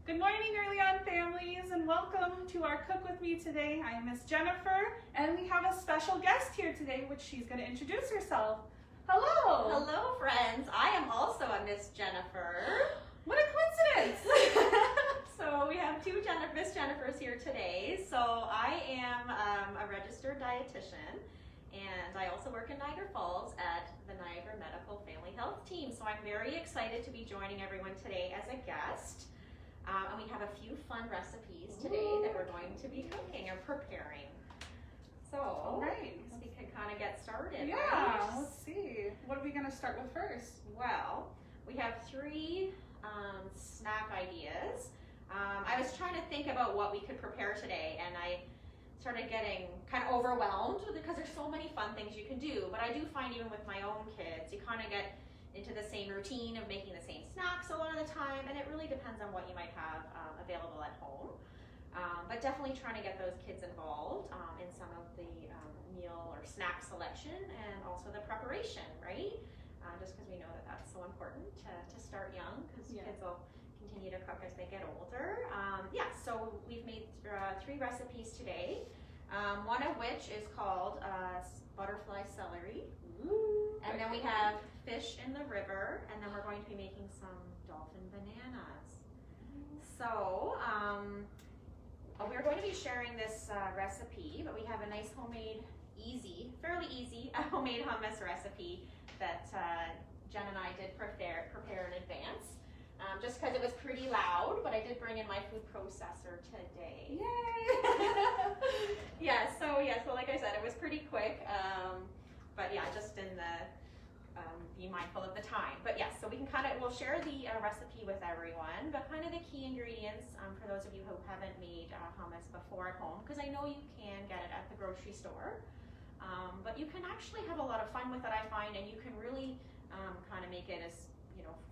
Good morning, EarlyON families, and welcome to our Cook With Me today. I'm Miss Jennifer, and we have a special guest here today, which she's going to introduce herself. Hello! Hello, friends. I am also a Miss Jennifer. What a coincidence! So we have two Miss Jennifers here today. So I am a registered dietitian, and I also work in Niagara Falls at the Niagara Medical Family Health Team. So I'm very excited to be joining everyone today as a guest. And we have a few fun recipes today that we're going to be cooking or preparing. So Right. we can kind of get started. Yeah, right? let's see. What are we going to start with first? Well, we have three snack ideas. I was trying to think about what we could prepare today, and I started getting kind of overwhelmed because there's so many fun things you can do. But I do find even with my own kids, you kind of get into the same routine of making the same snacks a lot of the time, and it really depends on what you might have available at home. But definitely trying to get those kids involved in some of the meal or snack selection and also the preparation, right? Just because we know that that's so important to start young, because kids will continue to cook as they get older. So we've made three recipes today, one of which is called butterfly celery. Ooh, And then we have fish in the river, and then we're going to be making some dolphin bananas. So we're going to be sharing this recipe, but we have a nice homemade, fairly easy homemade hummus recipe that Jen and I did prepare in advance. Just because it was pretty loud, but I did bring in my food processor today. Yay! So like I said, it was pretty quick. But yeah, just in the be mindful of the time. But yes, so we'll share the recipe with everyone, but kind of the key ingredients for those of you who haven't made hummus before at home, because I know you can get it at the grocery store, but you can actually have a lot of fun with it, I find, and you can really kind of make it as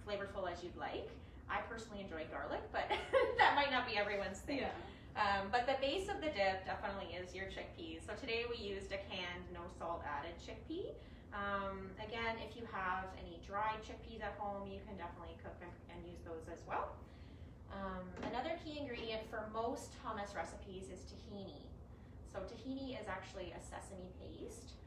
flavorful as you'd like. I personally enjoy garlic, but that might not be everyone's thing. Yeah. But the base of the dip definitely is your chickpeas. So today we used a canned, no salt added chickpea. Again, if you have any dried chickpeas at home, you can definitely cook and use those as well. Another key ingredient for most hummus recipes is tahini. So tahini is actually a sesame paste.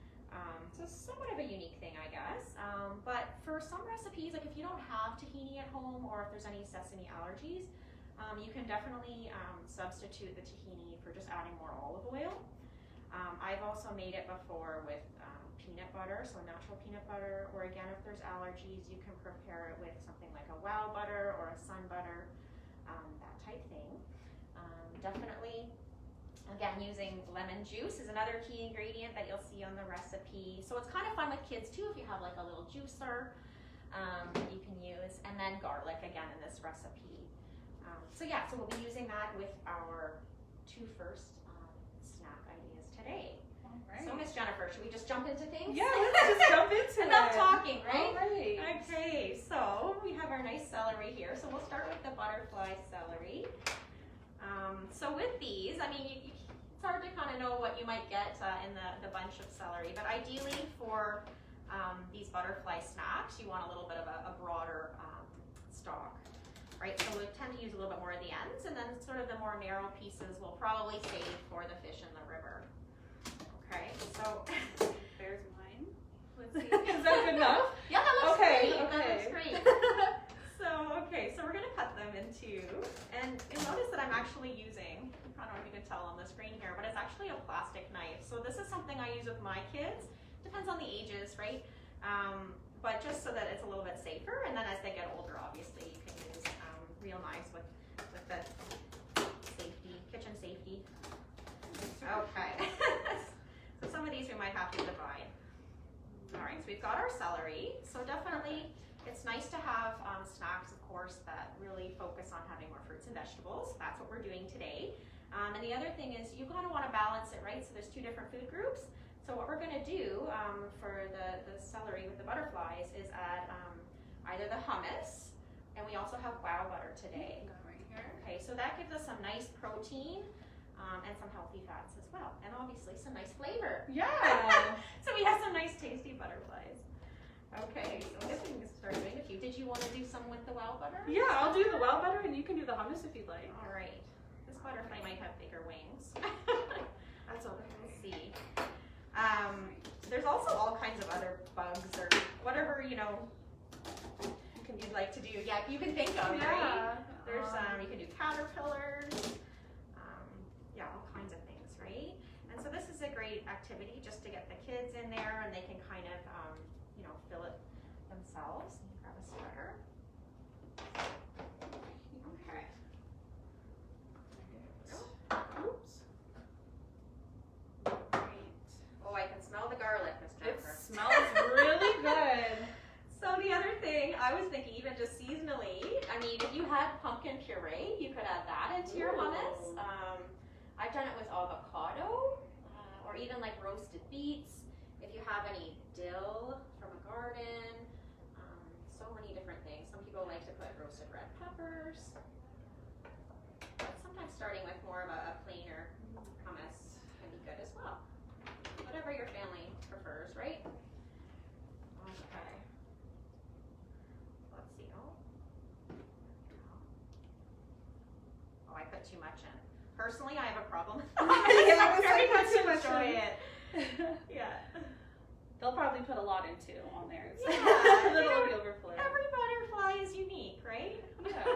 So somewhat of a unique thing, I guess. But for some recipes, like if you don't have tahini at home, or if there's any sesame allergies, you can definitely substitute the tahini for just adding more olive oil. I've also made it before with peanut butter, so natural peanut butter, or again, if there's allergies, you can prepare it with something like a wow butter or a sun butter, that type thing. Definitely, again, using lemon juice is another key ingredient that you'll see on the recipe. So it's kind of fun with kids too if you have like a little juicer you can use, and then garlic again in this recipe. So we'll be using that with our two first snack ideas today. All right. So Miss Jennifer, should we just jump into things? Yeah, let's just jump into it. Enough talking, right? All right. Okay, so we have our nice celery here. So we'll start with the butterfly celery. So with these, I mean, it's hard to kind of know what you might get in the bunch of celery, but ideally for these butterfly snacks, you want a little bit of a broader stalk. Right, so we tend to use a little bit more at the ends, and then sort of the more narrow pieces we'll probably save for the fish in the river. Okay, so There's mine. Let's see. Is that good enough? yeah, that looks great. Okay. That looks great. So we're gonna cut them in two, and you'll notice that I'm actually using, I don't know if you can tell on the screen here, but it's actually a plastic knife. So this is something I use with my kids. Depends on the ages, right? But just so that it's a little bit safer, and then as they get older, obviously you can use real knives with the kitchen safety. Okay. So some of these we might have to divide. All right, so we've got our celery. So definitely it's nice to have snacks, of course, that really focus on having more fruits and vegetables. That's what we're doing today. And the other thing is you kind of want to balance it, right? So there's two different food groups. So what we're going to do for the celery with the butterflies is add either the hummus, and we also have wow butter today. Right here. Okay, so that gives us some nice protein and some healthy fats as well, and obviously some nice flavor. Yeah. So we have some nice tasty butterflies. Okay, so I guess we can start doing a few. Did you want to do some with the wow butter? Yeah, I'll do the well butter and you can do the hummus if you'd like. All right. This butterfly might have bigger wings. That's okay. We'll see. There's also all kinds of other bugs or whatever, you know, you'd like to do. Yeah, you can think of, right? There's, you can do caterpillars. Yeah, all kinds of things, right? And so this is a great activity just to get the kids in there and they can kind of, you know, fill it themselves. Grab a sweater. Okay. Oops. Great. Oh, I can smell the garlic, Miss It Jennifer. smells really good. So the other thing, I was thinking even just seasonally, I mean, if you had pumpkin puree, you could add that into your hummus. I've done it with avocado, or even like roasted beets. If you have any dill from a garden, so many different things. Some people like to put roasted red peppers. But sometimes starting with more of a plainer hummus can be good as well. Whatever your family prefers, right? Okay. Let's see. Oh, I put too much in. Personally, I have a problem with that. Yeah, I very put too much much enjoy in. it. Yeah. They'll probably put a lot in too on there. So Yeah, it'll you know, be overflow. Every butterfly is unique, right? Yeah.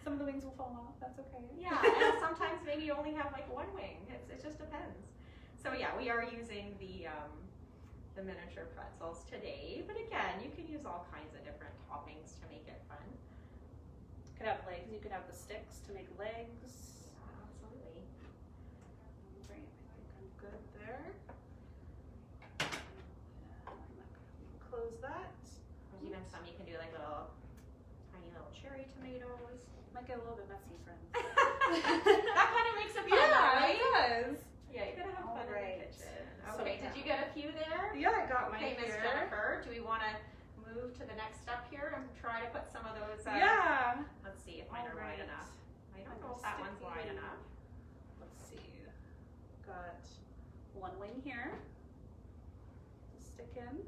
Some of the wings will fall off. That's okay. Yeah, and sometimes maybe you only have like one wing. It just depends. So yeah, we are using the miniature pretzels today, but again, you can use all kinds of different toppings to make it fun. You could have legs. You could have the sticks to make legs. Absolutely. Great. I think I'm good there. Close that. There's even some you can do like tiny little cherry tomatoes. Might get a little bit messy, friends. That kind of makes it fun, right? it does. Yeah, you gotta have fun in the kitchen. So Okay, did you get a few there? Yeah, I got mine Okay, Miss here. Jennifer, do we want to move to the next step here and try to put some of those? Yeah. Let's see if mine are wide enough. I don't know if that one's wide enough. Let's see. Got one wing here. Stick in.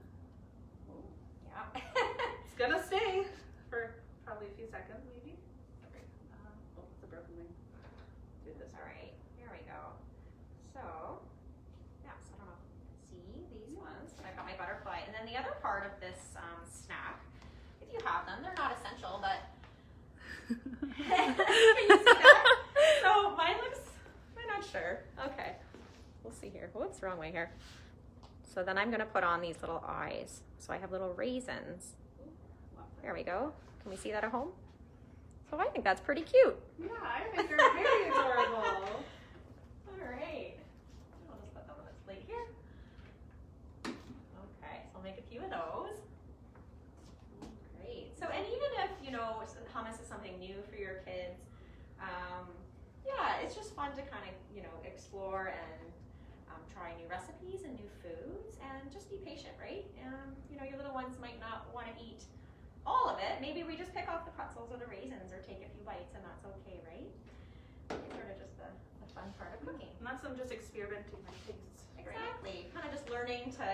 Yeah. It's gonna stay for probably a few seconds, maybe. Oh, it's a broken wing. Do this. All right, here we go. So, yeah, so I don't know if you can see these ones. I've got my butterfly. And then the other part of this snack, if you have them, they're not essential, but can you see that? So mine looks, I'm not sure. Okay, we'll see here. Whoops, wrong way here. So then I'm gonna put on these little eyes. So I have little raisins. There we go. Can we see that at home? So I think that's pretty cute. Yeah, I think they're very adorable. All right. I'll just put them on this plate here. Okay, so I'll make a few of those. Great. So, and even if, you know, hummus is something new for your kids, yeah, it's just fun to kind of, you know, explore and try new recipes and new foods and just be patient, right? You know, your little ones might not want to eat all of it. Maybe we just pick off the pretzels or the raisins or take a few bites and that's okay, right? It's sort of just the fun part of cooking. And that's them just experimenting with tastes. Exactly. Kind of just learning to,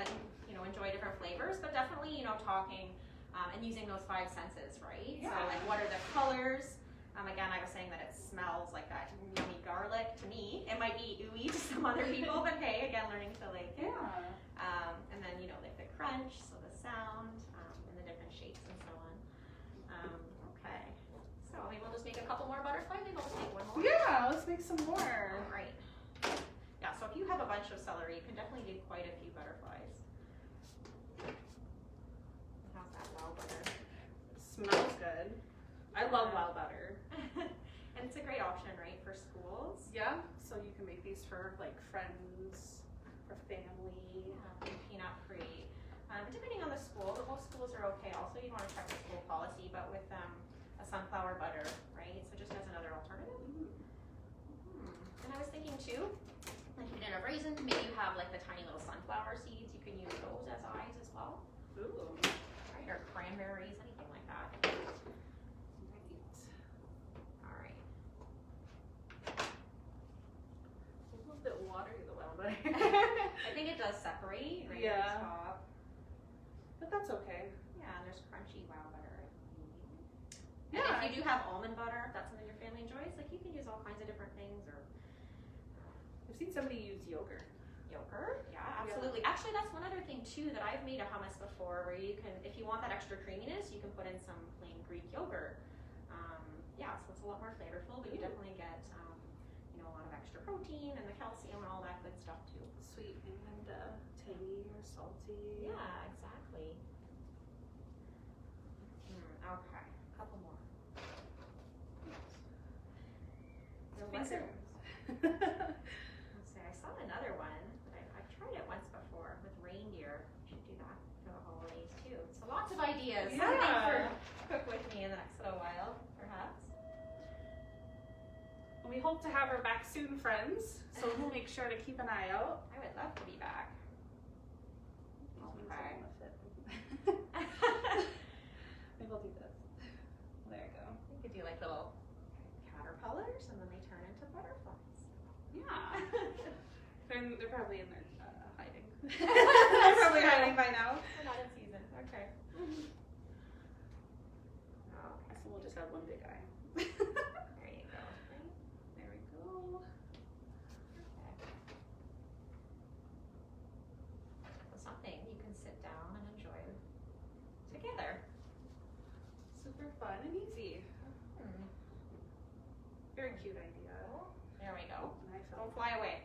you know, enjoy different flavors, but definitely, you know, talking and using those five senses, right? Yeah. So like what are the colors? Again, I was saying that it smells like that yummy garlic to me. It might be ooey to some other people, but hey, again, learning to like it. Yeah. And then, you know, like the crunch, so the sound, and the different shapes and so on. Okay. So maybe we'll just make a couple more butterflies. Maybe we'll just make one more. Yeah, let's make some more. All right. Yeah, so if you have a bunch of celery, you can definitely do quite a few butterflies. How's that wow butter? Smells good. I love wow butter. And it's a great option, right, for schools. Yeah, so you can make these for like friends or family. Peanut free. Depending on the school, but most schools are okay. Also, you want to check the school policy, but with a sunflower butter, right? So just as another alternative. And I was thinking too, like if you didn't have raisins, maybe you have like the tiny little sunflower seeds. You can use those as eyes as well. Ooh. Right, or cranberries, anything like that. All right. A little bit watery, the wow butter. I think it does separate, right? Yeah. At the top. But that's okay. you do have almond butter, if that's something your family enjoys, like you can use all kinds of different things, or I've seen somebody use yogurt. yogurt. Yeah, absolutely. Actually, that's one other thing too, that I've made a hummus before, where you can, if you want that extra creaminess, you can put in some plain Greek yogurt. Yeah, so it's a lot more flavorful, but you definitely get you know, a lot of extra protein and the calcium and all that good stuff too. Sweet and tangy or salty. Yeah, exactly. Okay, a couple more. The Let's letter. Let's see, I saw another one, but I've tried it once before with reindeer. Should do that for the holidays too. So lots of ideas. Yeah. Something for cook with me in the next little while, perhaps. We hope to have her back soon, friends. So we'll make sure to keep an eye out. I would love to be back. Okay. Maybe we'll do this. There you go. You could do like little caterpillars, and then they turn into butterflies. Yeah. they're probably in there hiding. They're probably hiding by now. We're not in season. Okay. Okay, so we'll just have one big eye. There you go. There we go. So something you can sit down and enjoy together. Super fun and easy. Very cute idea. There we go. And I fell. Don't fly away.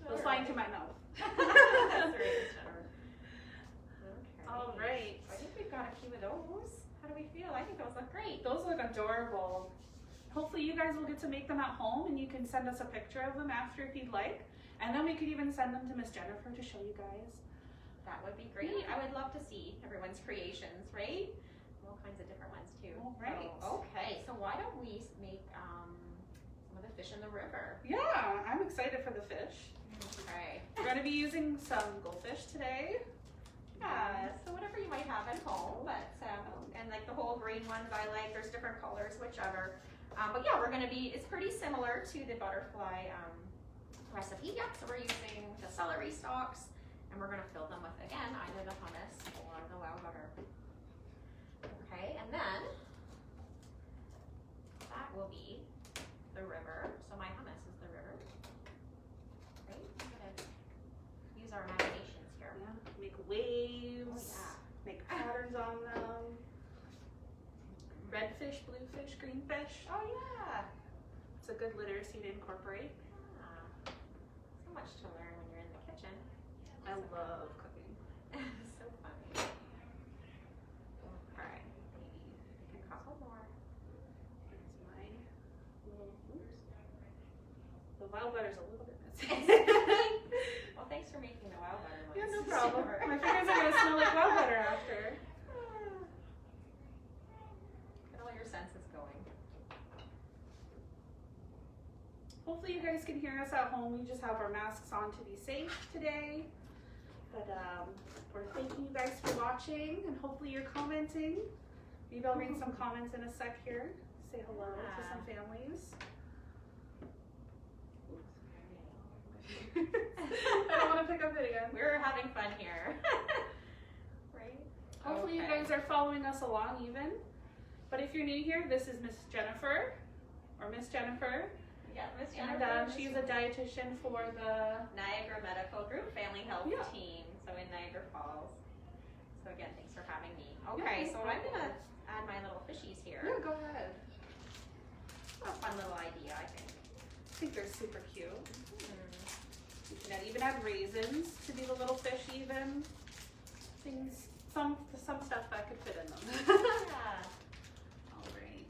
It was flying to my mouth. That's right, Jennifer. Okay. All right. I think we've got a few of those. How do we feel? I think those look great. Those look adorable. Hopefully you guys will get to make them at home, and you can send us a picture of them after if you'd like. And then we could even send them to Miss Jennifer to show you guys. That would be great. I would love to see everyone's creations, right? All kinds of different ones too. All right. So, okay, so why don't we make some of the fish in the river? Yeah, I'm excited for the fish. Okay. We're going to be using some goldfish today. Yeah, so whatever you might have at home, but and like the whole green ones I like, there's different colors, whichever. But yeah, we're gonna be, it's pretty similar to the butterfly recipe. Yeah, so we're using the celery stalks, and we're gonna fill them with, again, either the hummus or the wow butter. Okay, and then that will be the river. So my hummus is the river. Right, I'm gonna use our imaginations here. Yeah, make waves, Oh, yeah. make patterns on them. Red fish, blue fish, green fish. Oh yeah. It's a good literacy to incorporate. So much to learn when you're in the kitchen. I love cooking. So fun. Okay, maybe a couple more. Here's my little, oops. The wild butter's a little bit missing. Well, thanks for making the wild butter ones. Yeah, no problem. My fingers are gonna smell like wild butter after. Get all your senses going. Hopefully you guys can hear us at home. We just have our masks on to be safe today. But we're thanking you guys for watching, and hopefully you're commenting. Maybe I'll read some comments in a sec here. Say hello to some families. I don't want to pick up it again. We're having fun here. Right? Hopefully you guys are following us along even. But if you're new here, this is Miss Jennifer, or Miss Jennifer. Yeah, Miss And Jennifer. she's a dietitian for the Niagara Medical Group Family Health Yeah. Team, so in Niagara Falls. So again, thanks for having me. Okay, Yeah, so I'm gonna add my little fishies here. Yeah, go ahead. A fun little idea, I think. I think they're super cute. You can even add raisins to be the little fish even. Things, some stuff that could fit in them. Yeah. All right.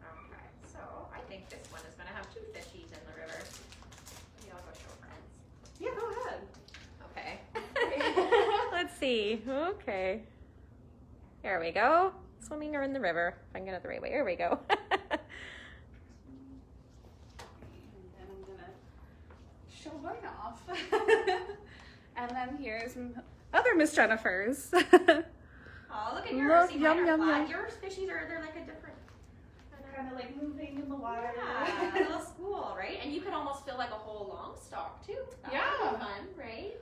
Okay, so I think this one is gonna have two fishies in the river. Maybe I'll go show friends. Yeah, go ahead. Okay. Let's see. Okay. There we go. Swimming in the river. If I can get it the right way. Here we go. And then I'm gonna show mine off. And then here's other Miss Jennifer's. Oh, look at yours. Look, See, yum, mine are yum, flat. yum. Yours fishies they're like a different. Kind of like moving in the water. Yeah, a little school, right? And you could almost feel like a whole long stalk too. That would Yeah. be fun, right?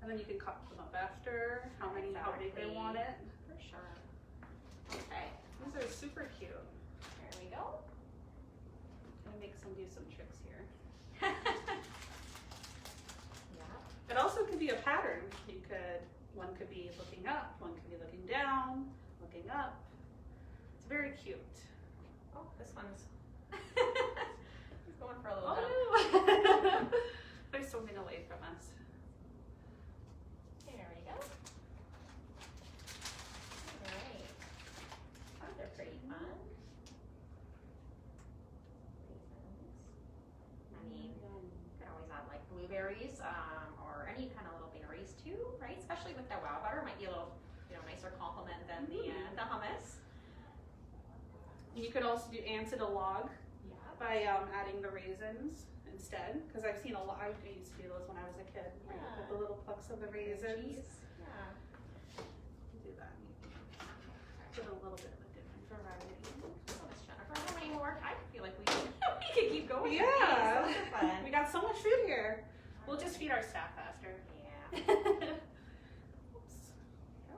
And then you can cut them up after how big they Exactly. want it. For sure. Okay. super cute. There we go. Gonna make some do some tricks here. Yeah. It also could be a pattern. One could be looking up, one could be looking down, looking up. It's very cute. Oh, this one's he's going for a little jump. Oh, they're swimming away from us. There we go. All right. Oh, they're pretty fun. Raisins. I mean, you can always add like blueberries or any kind of little berries too, right? Especially with the wow butter, might be a little, nicer compliment than the hummus. You could also do ants in a log Yeah. by adding the raisins instead, because I've seen a lot. I used to do those when I was a kid. Where you put the little plucks of the raisins. Cheese. Yeah. Do that. Put a little bit of a different variety. So Miss Jennifer, how many more? I feel like we could keep going. with Yeah. these. Those are fun. We got so much food here. We'll just feed our staff faster. Yeah. Oops.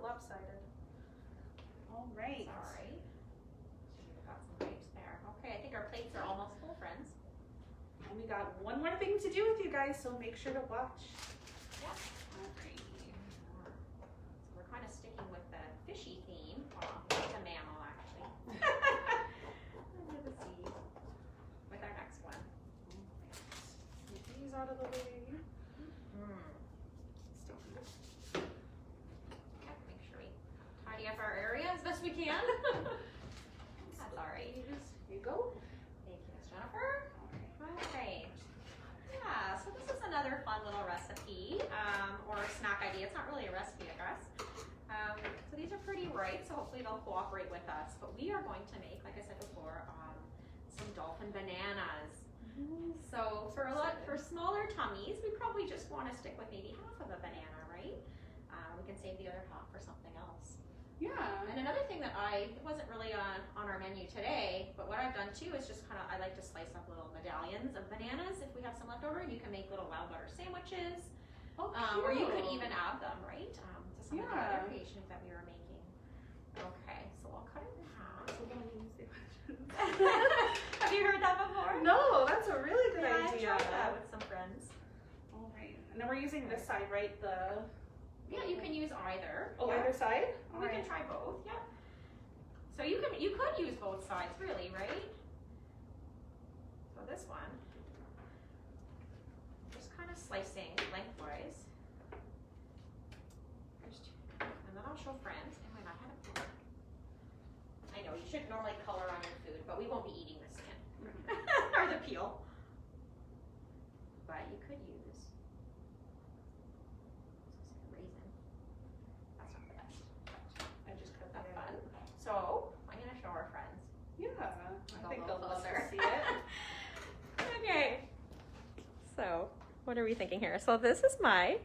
Lopsided. All right. Sorry. We've got some grapes there. Okay, I think our plates are almost full, friends. And we got one more thing to do with you guys, so make sure to watch. Yeah. All right. So we're kind of sticking with the fishy theme. Well, it's a mammal, actually. Under the sea. With our next one. Get these out of the way. Make sure we tidy up our area as best we can. That's all right. Here you go. Thank you, Miss Jennifer. Okay. Yeah, so this is another fun little recipe or snack idea. It's not really a recipe, I guess. So these are pretty ripe, so hopefully they'll cooperate with us. But we are going to make, like I said before, some dolphin bananas. So for smaller tummies, we probably just want to stick with maybe half of a banana, right? We can save the other half for something else. Yeah. And another thing that it wasn't really on our menu today, but what I've done too is just I like to slice up little medallions of bananas if we have some left over, and you can make little wild butter sandwiches. Oh, Or you could even add them, right, to some of the Yeah. other creations that we were making. Okay, so I'll cut it in half. Have you heard that before? No, that's a really good Yeah, idea. I tried that with some friends. All right. And then we're using this side, right? Yeah, you can use either. Oh, Yeah. either side? All We right. can try both, yeah. So you could use both sides, really, right? So this one, just kind of slicing lengthwise. And then I'll show friends. Oh my God, I haven't colored. I know, you should normally color on your food, but we won't be eating the skin or the peel. But you could use raisin. That's not the best, but I just cut that's that fun. out. So I'm gonna show our friends. Yeah. I think they'll love to closer. see it. Okay. So what are we thinking here? So this is my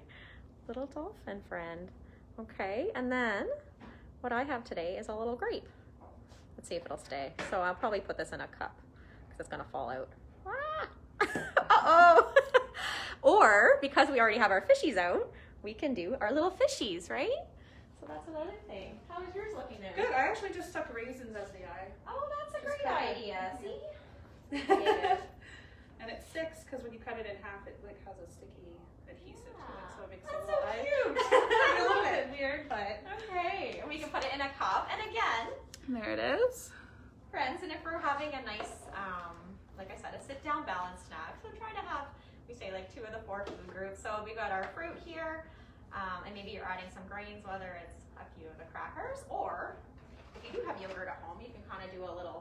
little dolphin friend. Okay, and then what I have today is a little grape. Let's see if it'll stay. So I'll probably put this in a cup because it's gonna fall out. Ah! Uh-oh! Or because we already have our fishies out, we can do our little fishies, right? So that's another thing. How is yours looking there? Good. I actually just stuck raisins as the eye. Oh, that's a Just great cut it. idea. See? Yeah. And it sticks because when you cut it in half, it like has a sticky adhesive to it, so it makes That's a so little eye. cute. A little bit weird, but Okay, we can put it in a cup. And again, there it is. friends, and if we're having a nice, like I said, a sit-down balanced snack, so try to have, we say like 2 of the 4 food groups. So we got our fruit here, and maybe you're adding some grains, whether it's a few of the crackers, or if you do have yogurt at home, you can kind of do a little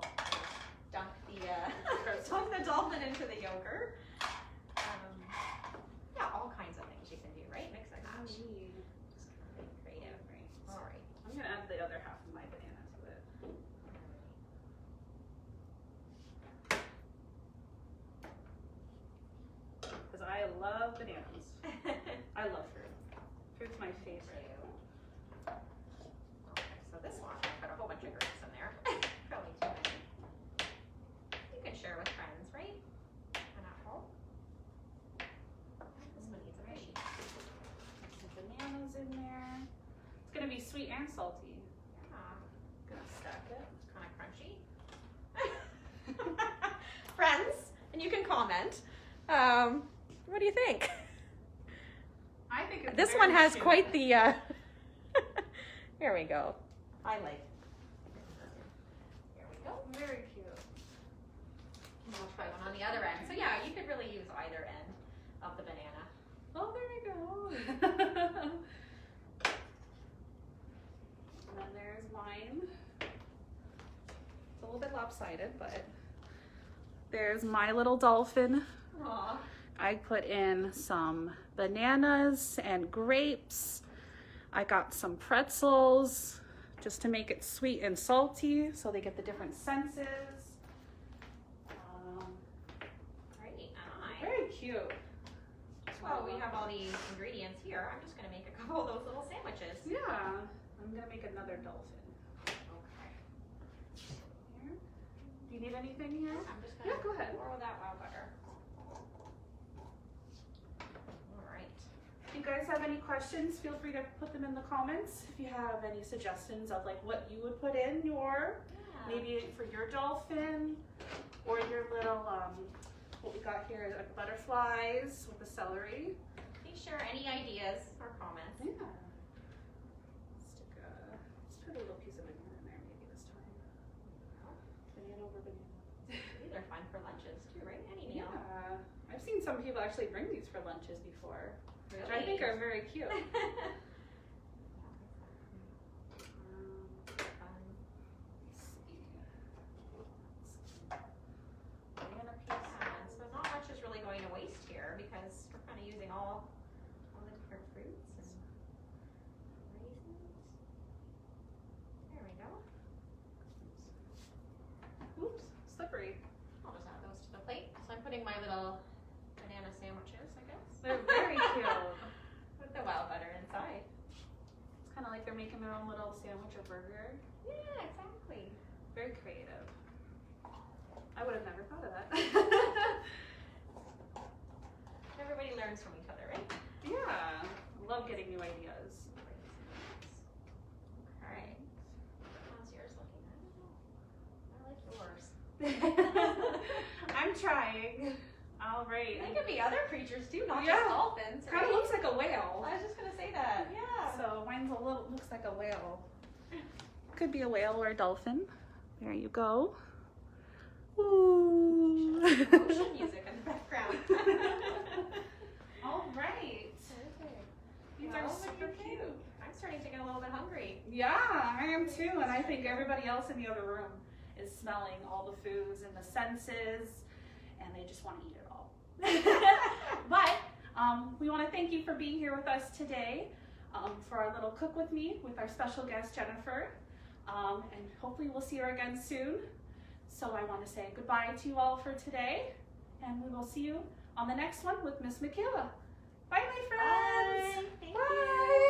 dunk the dolphin into the yogurt. Yeah, all kinds of things you can do, right? Mix and match. Just kind of being creative. Right. All right. I'm gonna add the other half of my banana to it. Because I love bananas. I love fruit. Fruit's my favorite. Okay, so this one, I put a whole bunch of grapes in there. Probably too many. You can share with friends, right? And at home. This one needs a fishy. Some bananas in there. It's gonna be sweet and salty. Yeah, Gonna stack it. it's kind of crunchy. and you can comment. What do you think? I think it's This very one has cute. quite the, here we go. Highlight. Here we go. Very cute. And I'll try one on the other end. So yeah, you could really use either end of the banana. Oh, there we go. And then there's mine. It's a little bit lopsided, but there's my little dolphin. Aww. I put in some bananas and grapes. I got some pretzels just to make it sweet and salty so they get the different senses. Great. Very cute. Well, we have all the ingredients here. I'm just going to make a couple of those little sandwiches. Yeah, I'm gonna make another dolphin. Okay. Here. Do you need anything here? I'm just going to Go ahead. pour that wow butter. All right. If you guys have any questions, feel free to put them in the comments. If you have any suggestions of like what you would put in your, maybe for your dolphin, or your little, what we got here is like butterflies with the celery. Please share any ideas or comments. Yeah. Let's put a little piece of banana in there maybe this time. Banana over banana. These are fun for lunches too, right? Any meal. Yeah. I've seen some people actually bring these for lunches before, Really? which I think are very cute. Fun. Banana piece on. So not much is really going to waste here because we're kind of using all the different fruits and raisins. There we go. Oops, slippery. I'll just add those to the plate. So I'm putting my little banana sandwiches, I guess. They're very cute. With the wow butter inside. It's kind of like they're making their own little sandwich or burger. Yeah, exactly. Very creative. I would have never thought of that. Everybody learns from each other, right? Yeah, love getting new ideas. Alright. How's yours looking? I don't know. I like yours. I'm trying. All right. They could be other creatures too, not Yeah. just dolphins, right? Kind of looks like a whale. I was just gonna say that. Yeah. So mine's a little, looks like a whale. Could be a whale or a dolphin. There you go. Ooh. Ocean music in the background. All right. These are Well, what do super you think? cute. I'm starting to get a little bit hungry. Yeah, I am too, and I think everybody else in the other room is smelling all the foods and the senses, and they just want to eat it all. But we want to thank you for being here with us today for our little cook with me with our special guest Jennifer, and hopefully we'll see her again soon. So I want to say goodbye to you all for today, and we will see you on the next one with Miss Michaela. Bye, my friends. Bye. Thank Bye. you.